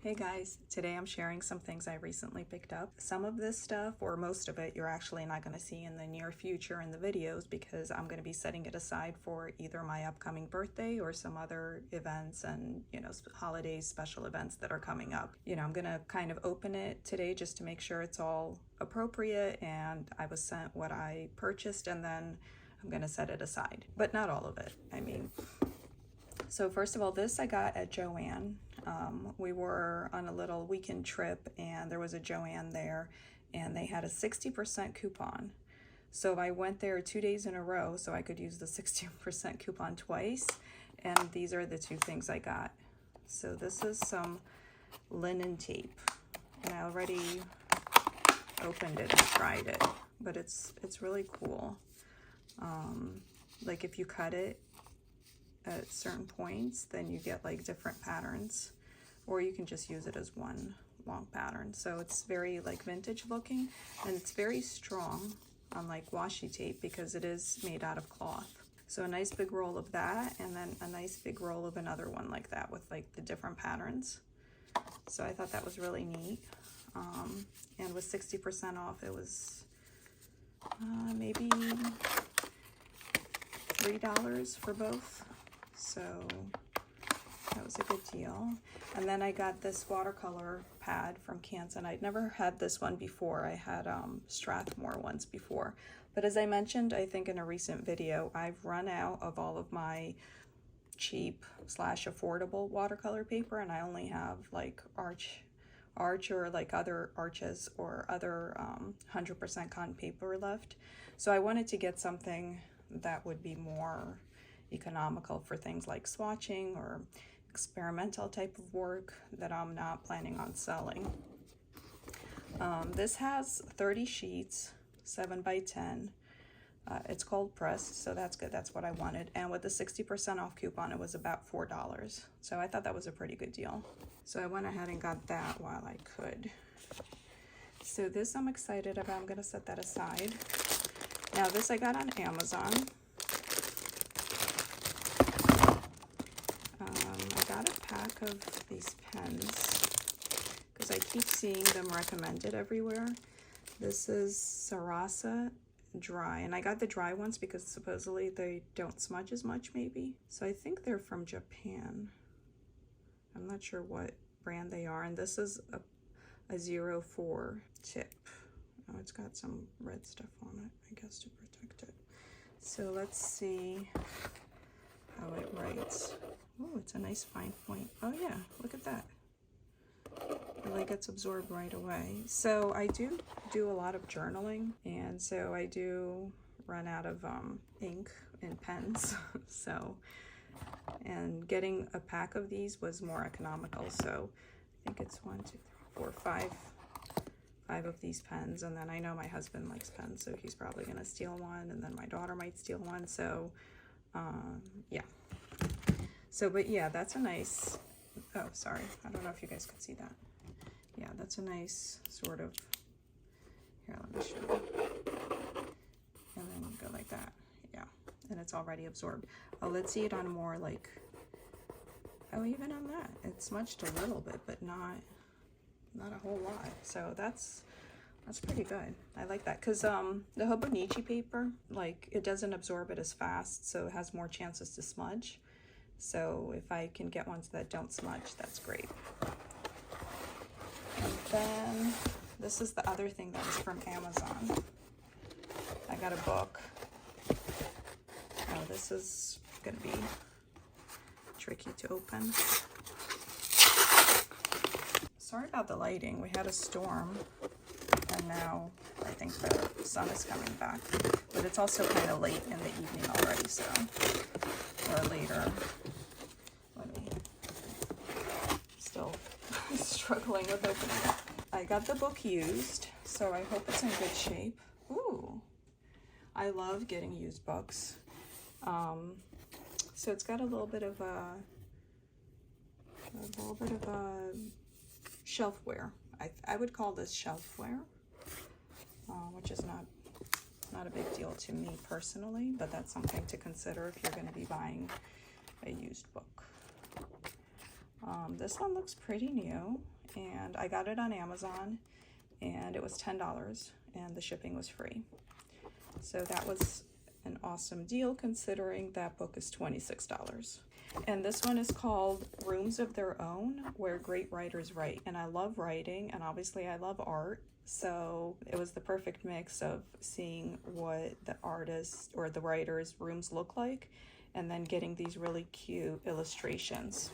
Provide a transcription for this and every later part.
Hey guys, today I'm sharing some things I recently picked up. Some of this stuff, or most of it, you're actually not going to see in the near future in the videos because I'm going to be setting it aside for either my upcoming birthday or some other events and, holidays, special events that are coming up. I'm going to kind of open it today just to make sure it's all appropriate and I was sent what I purchased, and then I'm going to set it aside, but not all of it. So first of all, this I got at JoAnn. We were on a little weekend trip and there was a JoAnn there and they had a 60% coupon. So I went there 2 days in a row so I could use the 60% coupon twice. And these are the two things I got. So this is some linen tape and I already opened it and tried it, but it's really cool. Like if you cut it at certain points, then you get like different patterns, or you can just use it as one long pattern. So it's very like vintage looking and it's very strong, unlike washi tape, because it is made out of cloth. So a nice big roll of that, and then a nice big roll of another one like that with like the different patterns. So I thought that was really neat. And with 60% off, it was maybe $3 for both. So that was a good deal. And then I got this watercolor pad from Canson. I'd never had this one before. I had Strathmore ones before. But as I mentioned, I think in a recent video, I've run out of all of my cheap / affordable watercolor paper, and I only have like Arch or like other Arches or other 100% cotton paper left. So I wanted to get something that would be more economical for things like swatching or experimental type of work that I'm not planning on selling. This has 30 sheets, 7 by 10. It's cold pressed, so that's good. That's what I wanted. And with the 60% off coupon, it was about $4. So I thought that was a pretty good deal. So I went ahead and got that while I could. So this I'm excited about. I'm gonna set that aside. Now this I got on Amazon. I got a pack of these pens because I keep seeing them recommended everywhere. This is Sarasa Dry, and I got the dry ones because supposedly they don't smudge as much, maybe. So I think they're from Japan. I'm not sure what brand they are, and this is a 04 tip. Oh, it's got some red stuff on it, I guess, to protect it. So let's see how it writes. Oh, it's a nice fine point. Oh yeah, look at that. Really gets absorbed right away. So I do a lot of journaling, and so I do run out of ink and pens. So, and getting a pack of these was more economical. So I think it's 1, 2, 3, 4, 5 of these pens, and then I know my husband likes pens, so he's probably gonna steal one, and then my daughter might steal one. So yeah. So, but yeah, that's a nice, oh, sorry. I don't know if you guys could see that. Yeah, that's a nice sort of, here, let me show you. And then you go like that. Yeah, and it's already absorbed. Oh, let's see it on more like, oh, even on that, it's smudged a little bit, but not a whole lot. So that's pretty good. I like that because the Hobonichi paper, like, it doesn't absorb it as fast, so it has more chances to smudge. So if I can get ones that don't smudge, that's great. And then this is the other thing that is from Amazon. I got a book. Oh, this is gonna be tricky to open. Sorry about the lighting. We had a storm and now I think the sun is coming back, but it's also kind of late in the evening already, so, or later. Still struggling with opening it. I got the book used, so I hope it's in good shape. Ooh, I love getting used books. So it's got a little bit of a shelfware. I would call this shelfware, which is not a big deal to me personally, but that's something to consider if you're going to be buying a used book. This one looks pretty new, and I got it on Amazon, and it was $10, and the shipping was free. So that was an awesome deal considering that book is $26. And this one is called Rooms of Their Own, Where Great Writers Write. And I love writing, and obviously I love art. So it was the perfect mix of seeing what the artist or the writer's rooms look like, and then getting these really cute illustrations.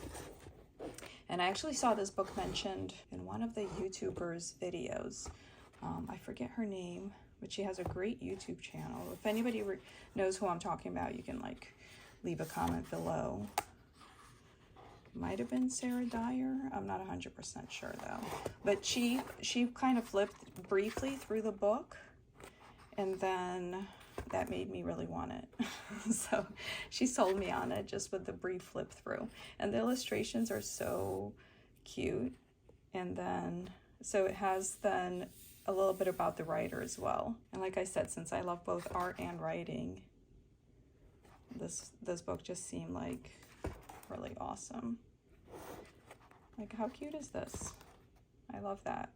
And I actually saw this book mentioned in one of the YouTubers' videos. I forget her name, but she has a great YouTube channel. If anybody knows who I'm talking about, you can like leave a comment below. Might have been Sarah Dyer. I'm not 100% sure though. But she kind of flipped briefly through the book, and then that made me really want it. So she sold me on it just with the brief flip through. And the illustrations are so cute. And then, so it has then a little bit about the writer as well. And like I said, since I love both art and writing, this book just seemed like really awesome. Like, how cute is this? I love that.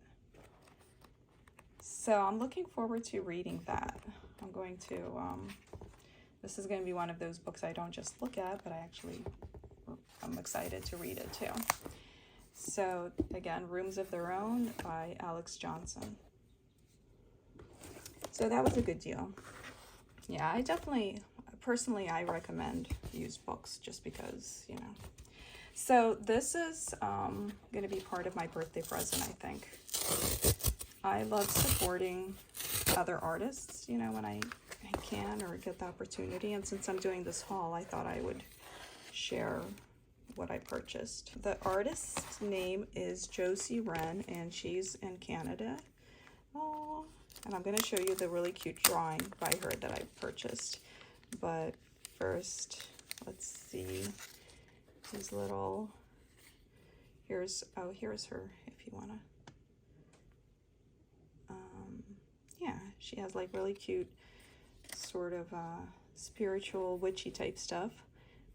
So I'm looking forward to reading that. I'm going to, this is going to be one of those books I don't just look at, but I'm excited to read it too. So again, Rooms of Their Own by Alex Johnson. So that was a good deal. Yeah, I definitely, personally, I recommend used books just because, you know. So this is going to be part of my birthday present, I think. I love supporting other artists, you know, when I can or get the opportunity. And since I'm doing this haul, I thought I would share what I purchased. The artist's name is JoAnn, and she's in Canada. Oh, and I'm going to show you the really cute drawing by her that I purchased. But first, let's see these little, here's her, if you want to. Yeah, she has like really cute sort of spiritual witchy type stuff.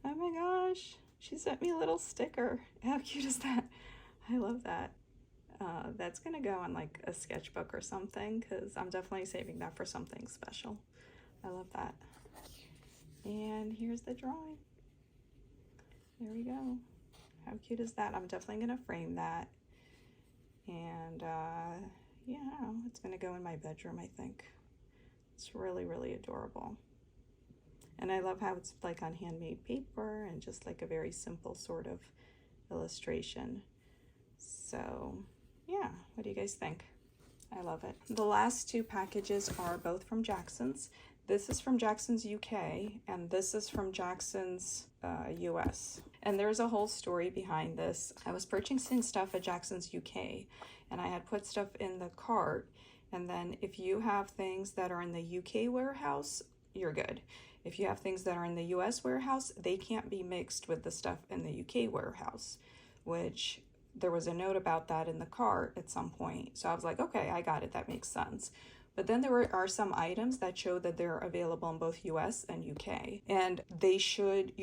Oh my gosh, she sent me a little sticker. How cute is that? I love that. That's gonna go on like a sketchbook or something, because I'm definitely saving that for something special. I love that. And here's the drawing. There we go. How cute is that? I'm definitely gonna frame that. And yeah, it's gonna go in my bedroom, I think. It's really, really adorable. And I love how it's like on handmade paper and just like a very simple sort of illustration. So yeah, what do you guys think? I love it. The last two packages are both from Jackson's. This is from Jackson's UK, and this is from Jackson's US. And there's a whole story behind this. I was purchasing stuff at Jackson's UK, and I had put stuff in the cart. And then if you have things that are in the UK warehouse, you're good. If you have things that are in the US warehouse, they can't be mixed with the stuff in the UK warehouse, which there was a note about that in the cart at some point. So I was like, okay, I got it. That makes sense. But then there are some items that show that they're available in both US and UK. And you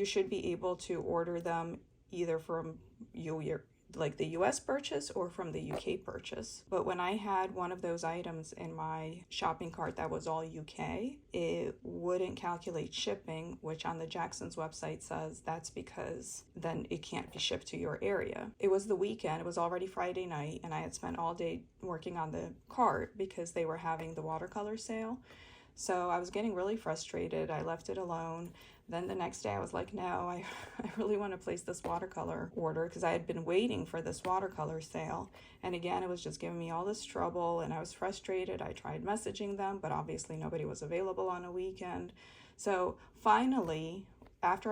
should be able to order them either from like the US purchase or from the UK purchase. But when I had one of those items in my shopping cart that was all UK, it wouldn't calculate shipping, which on the Jackson's website says that's because then it can't be shipped to your area. It was the weekend, it was already Friday night, and I had spent all day working on the cart because they were having the watercolor sale. So I was getting really frustrated. I left it alone. Then the next day I was like, no, I really want to place this watercolor order, because I had been waiting for this watercolor sale. And again, it was just giving me all this trouble, and I was frustrated. I tried messaging them, but obviously nobody was available on a weekend. So finally, after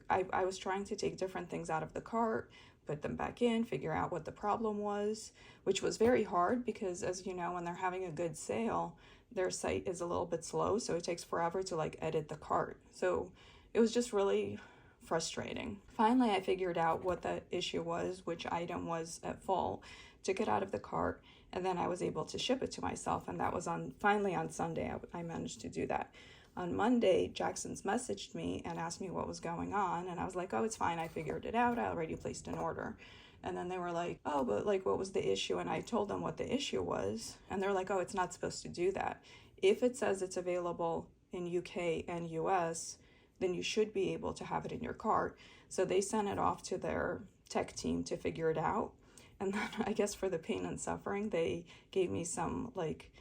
I was trying to take different things out of the cart, put them back in, figure out what the problem was, which was very hard because, as you know, when they're having a good sale, their site is a little bit slow, so it takes forever to like edit the cart. So it was just really frustrating. Finally, I figured out what the issue was, which item was at fault, took it out of the cart, and then I was able to ship it to myself. And that was finally on Sunday, I managed to do that. On Monday, Jackson's messaged me and asked me what was going on. And I was like, oh, it's fine. I figured it out. I already placed an order. And then they were like, oh, but like, what was the issue? And I told them what the issue was. And they're like, oh, it's not supposed to do that. If it says it's available in UK and US, then you should be able to have it in your cart. So they sent it off to their tech team to figure it out. And then I guess for the pain and suffering, they gave me some like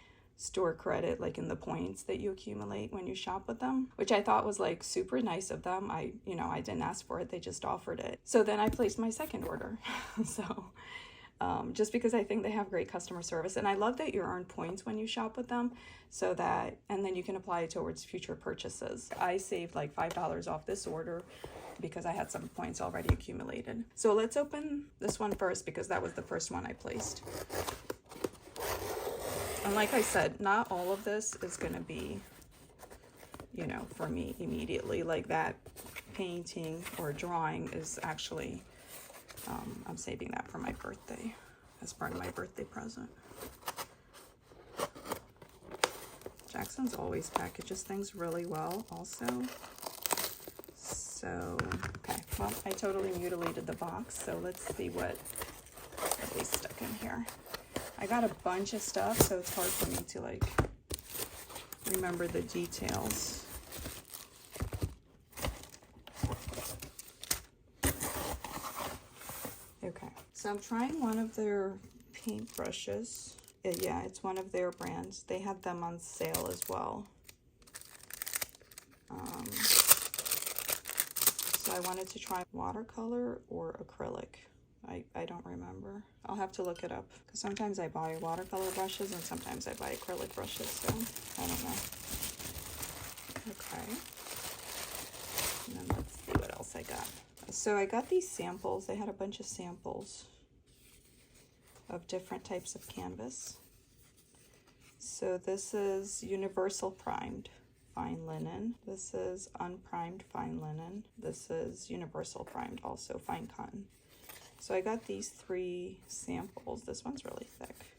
store credit, like in the points that you accumulate when you shop with them, which I thought was like super nice of them. I didn't ask for it, they just offered it. So then I placed my second order. So just because I think they have great customer service, and I love that you earn points when you shop with them, so that, and then you can apply it towards future purchases. I saved like $5 off this order because I had some points already accumulated. So let's open this one first because that was the first one I placed. And like I said, not all of this is gonna be, you know, for me immediately. Like that painting or drawing is actually, I'm saving that for my birthday, as part of my birthday present. Jackson's always packages things really well also. So, okay, well, I totally mutilated the box, so let's see what they stuck in here. I got a bunch of stuff, so it's hard for me to like remember the details. Okay, so I'm trying one of their paint brushes. Yeah, it's one of their brands. They had them on sale as well. So I wanted to try watercolor or acrylic. I don't remember. I'll have to look it up because sometimes I buy watercolor brushes and sometimes I buy acrylic brushes, so I don't know. Okay. And then let's see what else I got. So I got these samples. They had a bunch of samples of different types of canvas. So this is universal primed fine linen. This is unprimed fine linen. This is universal primed, also fine cotton. So I got these 3 samples. This one's really thick.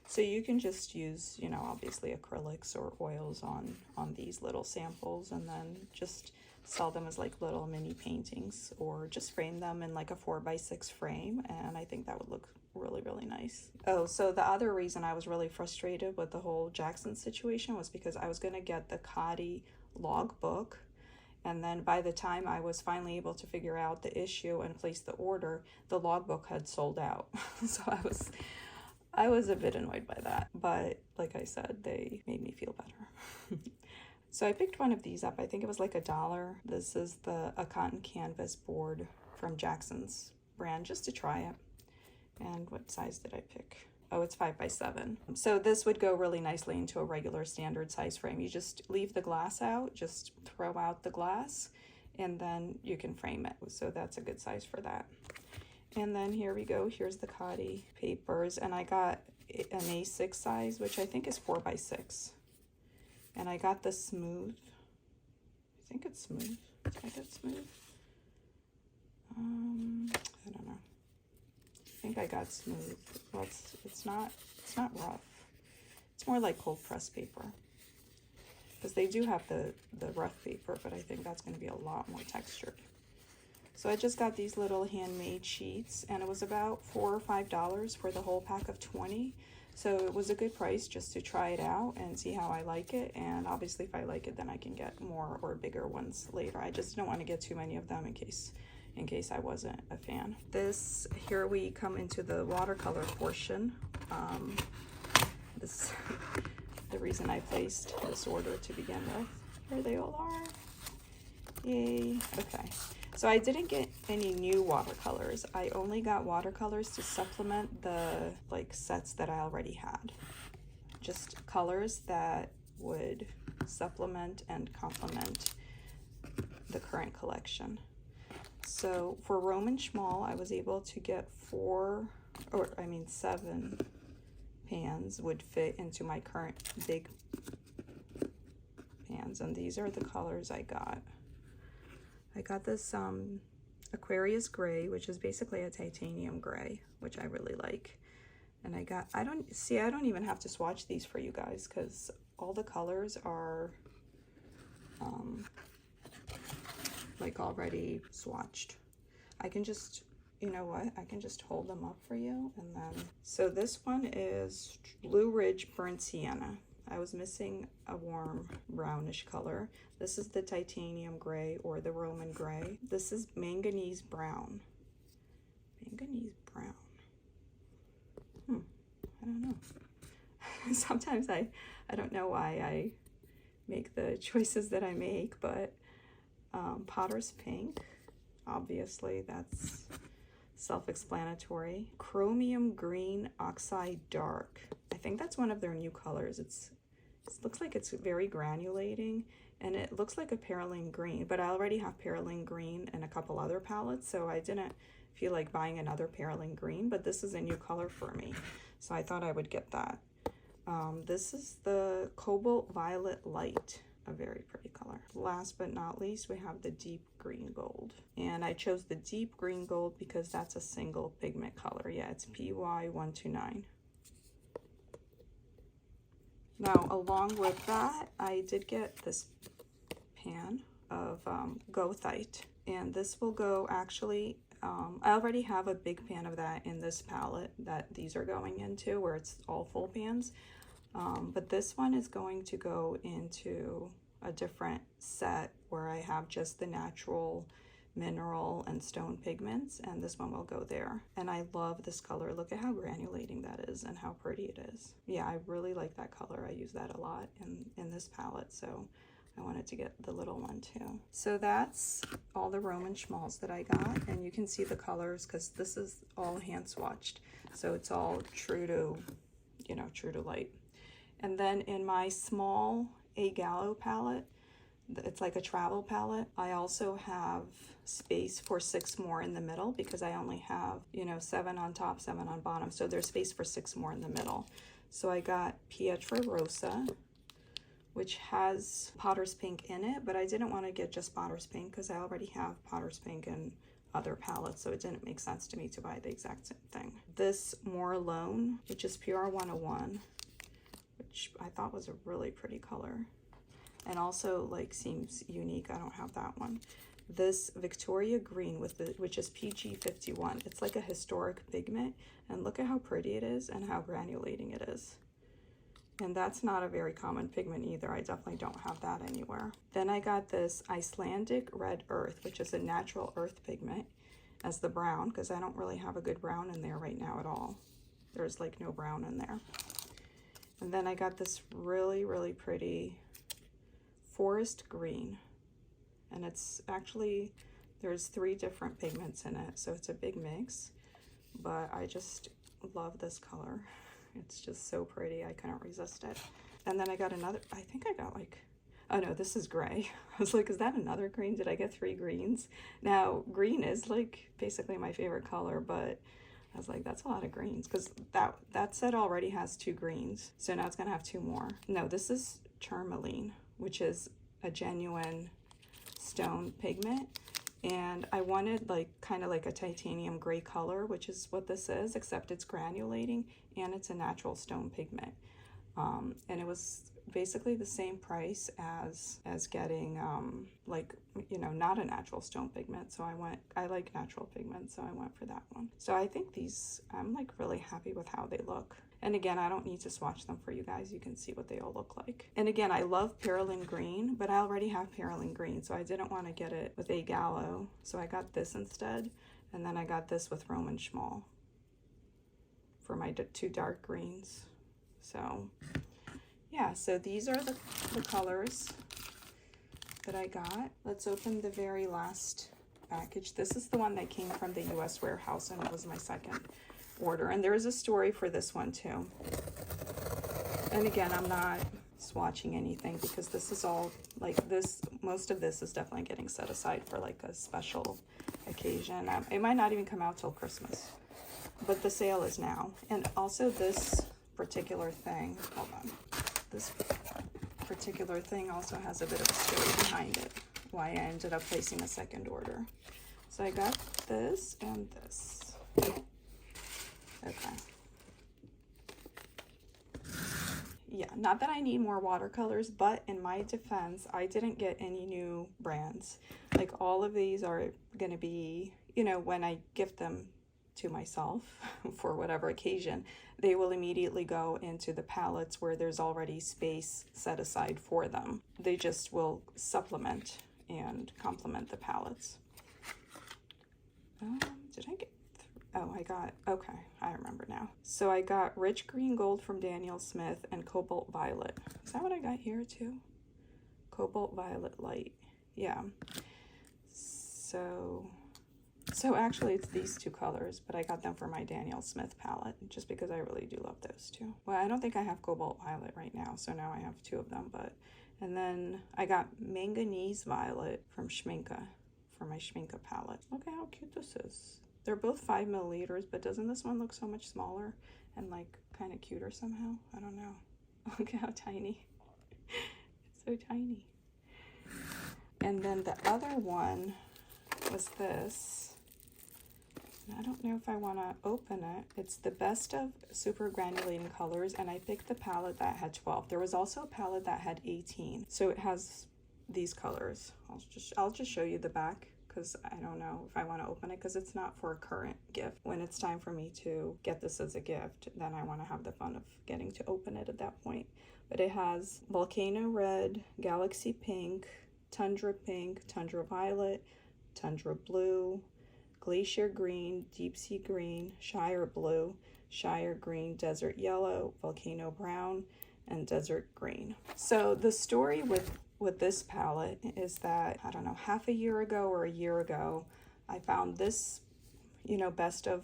So you can just use, you know, obviously acrylics or oils on these little samples and then just sell them as like little mini paintings, or just frame them in like a 4x6 frame, and I think that would look really, really nice. Oh, so the other reason I was really frustrated with the whole Jackson situation was because I was going to get the Khadi logbook, and then by the time I was finally able to figure out the issue and place the order, the logbook had sold out. So I was a bit annoyed by that, but like I said, they made me feel better. So I picked one of these up. I think it was like $1. This is a cotton canvas board from Jackson's brand, just to try it. And what size did I pick? Oh, it's 5x7. So this would go really nicely into a regular standard size frame. You just leave the glass out, just throw out the glass, and then you can frame it. So that's a good size for that. And then here we go. Here's the Khadi papers, and I got an A6 size, which I think is 4x6. And I got the smooth. I think it's smooth. Did I get smooth? I don't know. I think I got smooth. Well, it's not rough. It's more like cold press paper. Because they do have the rough paper, but I think that's going to be a lot more textured. So I just got these little handmade sheets, and it was about $4 or $5 for the whole pack of 20. So it was a good price just to try it out and see how I like it. And obviously if I like it, then I can get more or bigger ones later. I just don't want to get too many of them in case I wasn't a fan. Here we come into the watercolor portion. This the reason I placed this order to begin with. Here they all are. Yay. Okay. So I didn't get any new watercolors. I only got watercolors to supplement the like sets that I already had. Just colors that would supplement and complement the current collection. So for Roman Szmal, I was able to get 7 pans would fit into my current big pans, and these are the colors I got. I got this Aquarius gray, which is basically a titanium gray, which I really like. And I don't even have to swatch these for you guys because all the colors are like already swatched. I can just you know what, I can just hold them up for you. And then, so this one is Blue Ridge Burnt Sienna. I was missing a warm brownish color. This is the titanium gray or the Roman gray. This is manganese brown. Manganese brown. I don't know. Sometimes I don't know why I make the choices that I make, but Potter's Pink, obviously that's self-explanatory. Chromium Green Oxide Dark. I think that's one of their new colors. It looks like it's very granulating, and it looks like a perylene green, but I already have perylene green in a couple other palettes, so I didn't feel like buying another perylene green, but this is a new color for me, so I thought I would get that. This is the Cobalt Violet Light, a very pretty color. Last but not least, we have the Deep Green Gold. And I chose the Deep Green Gold because that's a single pigment color. Yeah, it's PY129. Now, along with that, I did get this pan of goethite. And this will go actually, I already have a big pan of that in this palette that these are going into, where it's all full pans. But this one is going to go into a different set where I have just the natural mineral and stone pigments, and this one will go there. And I love this color. Look at how granulating that is and how pretty it is. Yeah, I really like that color. I use that a lot in this palette, so I wanted to get the little one too. So that's all the Roman Szmals that I got, and you can see the colors because this is all hand swatched, so it's all true to, you know, true to light. And then in my small A Gallo palette, it's like a travel palette, I also have space for 6 more in the middle because I only have, you know, 7 on top, 7 on bottom. So there's space for 6 more in the middle. So I got Pietra Rosa, which has Potter's Pink in it, but I didn't want to get just Potter's Pink because I already have Potter's Pink in other palettes, so it didn't make sense to me to buy the exact same thing. This More Alone, which is PR 101, which I thought was a really pretty color and also like seems unique. I don't have that one. This Victoria Green with the, which is PG 51. It's like a historic pigment, and look at how pretty it is and how granulating it is. And that's not a very common pigment either. I definitely don't have that anywhere. Then I got this Icelandic Red Earth, which is a natural earth pigment, as the brown, because I don't really have a good brown in there right now at all. There's like no brown in there. And then I got this really, really pretty Forest Green. And it's actually, there's 3 different pigments in it, so it's a big mix. But I just love this color. It's just so pretty, I couldn't resist it. And then I got another, I think I got like, oh no, this is gray. I was like, is that another green? Did I get 3 greens? Now, green is like basically my favorite color, but I was like, that's a lot of greens, because that set already has 2 greens, so now it's gonna have 2 more. No, this is Tourmaline, which is a genuine stone pigment, and I wanted like kind of like a titanium gray color, which is what this is, except it's granulating and it's a natural stone pigment. And it was basically the same price as getting like, you know, not a natural stone pigment. So I like natural pigments, so I went for that one. So I think these, I'm like really happy with how they look. And again, I don't need to swatch them for you guys. You can see what they all look like. And again, I love perylene green, but I already have perylene green, so I didn't want to get it with A Gallo. So I got this instead. And then I got this with Roman Szmal for my 2 dark greens. So yeah, so these are the colors that I got. Let's open the very last package. This is the one that came from the US warehouse, and it was my second order. And there is a story for this one too. And again, I'm not swatching anything because this is all like this, most of this is definitely getting set aside for like a special occasion. It might not even come out till Christmas, but the sale is now. And also this particular thing, hold on, this particular thing also has a bit of a story behind it, why I ended up placing a second order. So I got this and this. Okay. Yeah, not that I need more watercolors, but in my defense, I didn't get any new brands. Like all of these are going to be, you know, when I gift them to myself for whatever occasion, they will immediately go into the palettes where there's already space set aside for them. They just will supplement and complement the palettes. Did I get, oh, I got, okay, I remember now. So I got Rich Green Gold from Daniel Smith and Cobalt Violet. Is that what I got here too? Cobalt Violet Light. Yeah. So actually it's these two colors, but I got them for my Daniel Smith palette just because I really do love those two. Well, I don't think I have Cobalt Violet right now, so now I have two of them, but, and then I got Manganese Violet from Schmincke for my Schmincke palette. Look at how cute this is. They're both 5 milliliters, but doesn't this one look so much smaller and like kind of cuter somehow? I don't know. Look at how tiny. It's so tiny. And then the other one was this. I don't know if I want to open it. It's the Best of Super Granulating Colors, and I picked the palette that had 12. There was also a palette that had 18. So it has these colors. I'll just show you the back because I don't know if I want to open it because it's not for a current gift. When it's time for me to get this as a gift, then I want to have the fun of getting to open it at that point. But it has Volcano Red, Galaxy Pink, Tundra Pink, Tundra Violet, Tundra Blue, Glacier Green, Deep Sea Green, Shire Blue, Shire Green, Desert Yellow, Volcano Brown, and Desert Green. So the story with this palette is that, I don't know, half a year ago or a year ago, I found this, you know, Best of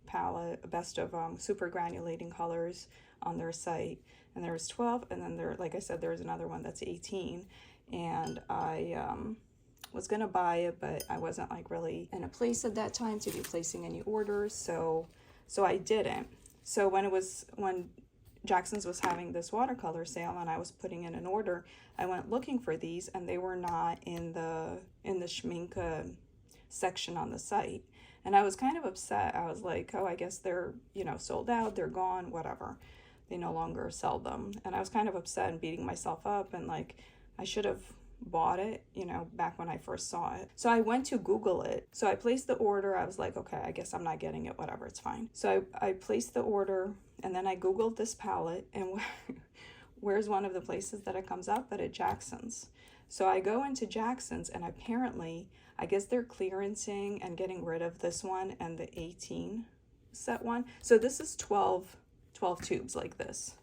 palette, Best of Super Granulating Colors on their site, and there was 12, and then there, like I said, there's another one that's 18, and I was gonna buy it, but I wasn't like really in a place at that time to be placing any orders, so I didn't. So when Jackson's was having this watercolor sale and I was putting in an order, I went looking for these and they were not in the Schmincke section on the site, and I was kind of upset. I was like, oh, I guess they're, you know, sold out, they're gone, whatever, they no longer sell them. And I was kind of upset and beating myself up, and like I should have bought it, you know, back when I first saw it. So I went to Google it. So I placed the order. I was like, okay, I guess I'm not getting it, whatever, it's fine. So I placed the order, and then I Googled this palette, and where's one of the places that it comes up? But at Jackson's. So I go into Jackson's, and apparently, I guess they're clearancing and getting rid of this one and the 18 set one. So this is 12 tubes like this.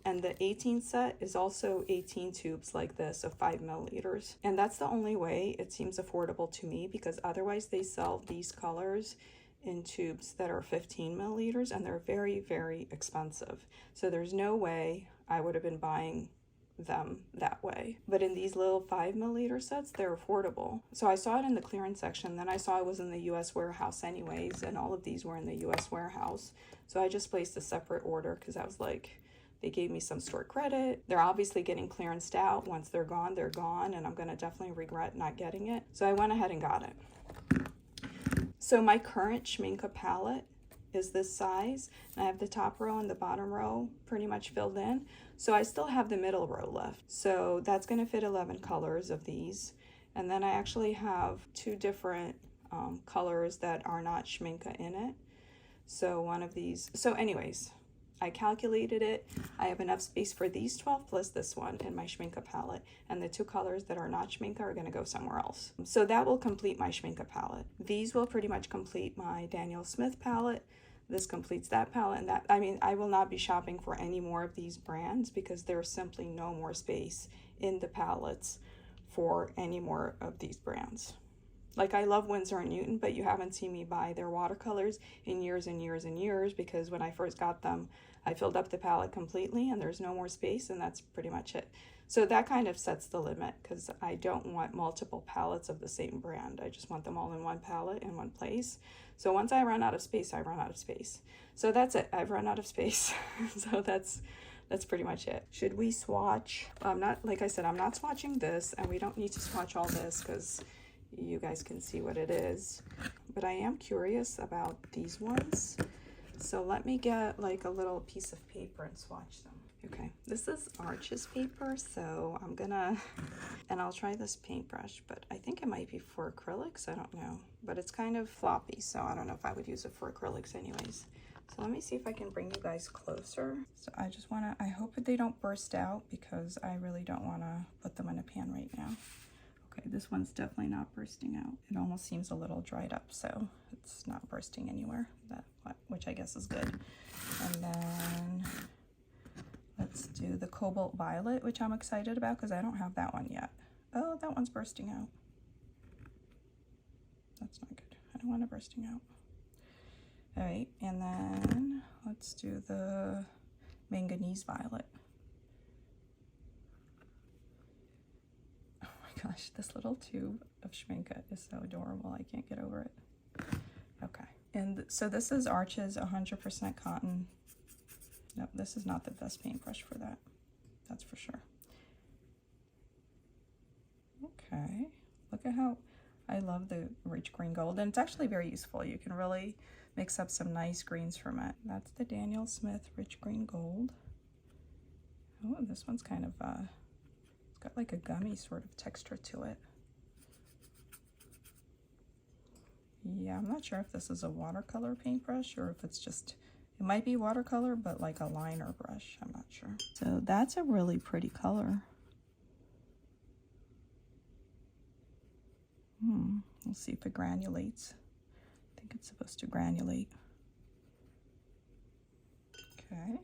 And the 18 set is also 18 tubes like this of 5 milliliters. And that's the only way it seems affordable to me, because otherwise they sell these colors in tubes that are 15 milliliters and they're very, very expensive. So there's no way I would have been buying them that way. But in these little 5 milliliter sets, they're affordable. So I saw it in the clearance section, then I saw it was in the US warehouse anyways, and all of these were in the US warehouse. So I just placed a separate order because I was like, they gave me some store credit. They're obviously getting clearanced out. Once they're gone, and I'm gonna definitely regret not getting it. So I went ahead and got it. So my current Schmincke palette is this size, and I have the top row and the bottom row pretty much filled in. So I still have the middle row left. So that's gonna fit 11 colors of these. And then I actually have 2 different colors that are not Schmincke in it. So one of these, so anyways, I calculated it. I have enough space for these 12 plus this one in my Schmincke palette, and the 2 colors that are not Schmincke are going to go somewhere else. So that will complete my Schmincke palette. These will pretty much complete my Daniel Smith palette. This completes that palette, and that, I mean, I will not be shopping for any more of these brands because there's simply no more space in the palettes for any more of these brands. Like, I love Winsor & Newton, but you haven't seen me buy their watercolors in years and years and years, because when I first got them, I filled up the palette completely and there's no more space, and that's pretty much it. So that kind of sets the limit, because I don't want multiple palettes of the same brand. I just want them all in one palette in one place. So once I run out of space, I run out of space. So that's it. I've run out of space. So that's pretty much it. Should we swatch? I'm not, like I said, I'm not swatching this, and we don't need to swatch all this because you guys can see what it is. But I am curious about these ones. So let me get like a little piece of paper and swatch them. Okay, this is Arches paper, so I'm gonna, and I'll try this paintbrush, but I think it might be for acrylics, I don't know. But it's kind of floppy, so I don't know if I would use it for acrylics anyways. So let me see if I can bring you guys closer. So I just wanna, I hope that they don't burst out because I really don't wanna put them in a pan right now. Okay, this one's definitely not bursting out. It almost seems a little dried up, so it's not bursting anywhere, which I guess is good. And then let's do the Cobalt Violet, which I'm excited about because I don't have that one yet. Oh, that one's bursting out. That's not good. I don't want it bursting out. All right, and then let's do the Manganese Violet. Oh my gosh, this little tube of Schmincke is so adorable. I can't get over it. Okay, and so this is Arches 100% cotton. No, this is not the best paintbrush for that. That's for sure. Okay, look at how I love the rich green gold, and it's actually very useful. You can really mix up some nice greens from it. That's the Daniel Smith rich green gold. Oh, this one's kind of it's got like a gummy sort of texture to it. Yeah, I'm not sure if this is a watercolor paintbrush or if it's just, it might be watercolor, but like a liner brush. I'm not sure. So that's a really pretty color. We'll see if it granulates. I think it's supposed to granulate. Okay.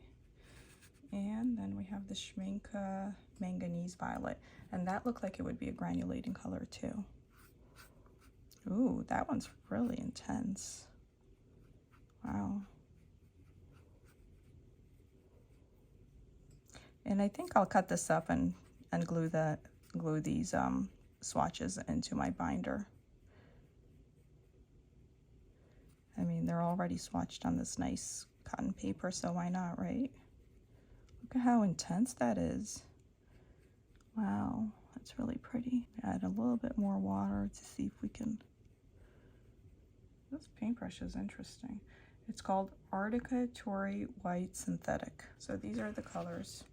And then we have the Schmincke Manganese Violet. And that looked like it would be a granulating color too. Ooh, that one's really intense. Wow. And I think I'll cut this up and glue these swatches into my binder. I mean, they're already swatched on this nice cotton paper, so why not, right? Look at how intense that is. Wow, that's really pretty. Add a little bit more water to see if we can. This paintbrush is interesting. It's called Arctica Tory White Synthetic. So these are the colors.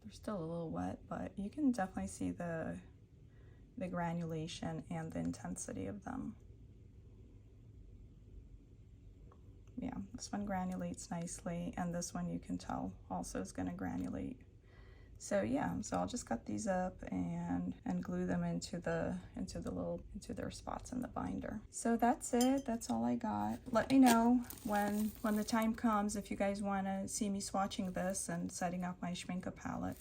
They're still a little wet, but you can definitely see the granulation and the intensity of them. Yeah, this one granulates nicely, and this one you can tell also is going to granulate. So yeah, so I'll just cut these up and glue them into their spots in the binder. So that's it. That's all I got. Let me know when the time comes if you guys want to see me swatching this and setting up my Schmincke palette.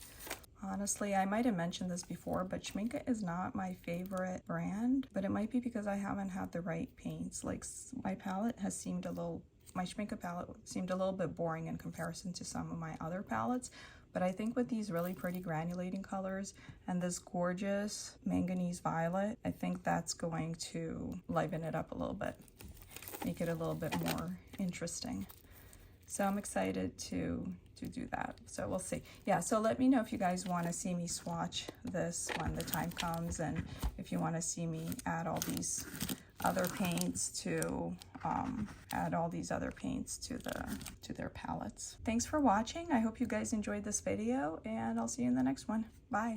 Honestly, I might have mentioned this before, but Schmincke is not my favorite brand, but it might be because I haven't had the right paints. Like my Schmincke palette seemed a little bit boring in comparison to some of my other palettes. But I think with these really pretty granulating colors and this gorgeous Manganese Violet, I think that's going to liven it up a little bit, make it a little bit more interesting. So I'm excited to do that. So we'll see. Yeah, so let me know if you guys want to see me swatch this when the time comes, and if you want to see me add all these other paints to their palettes. Thanks for watching. I hope you guys enjoyed this video, and I'll see you in the next one. Bye.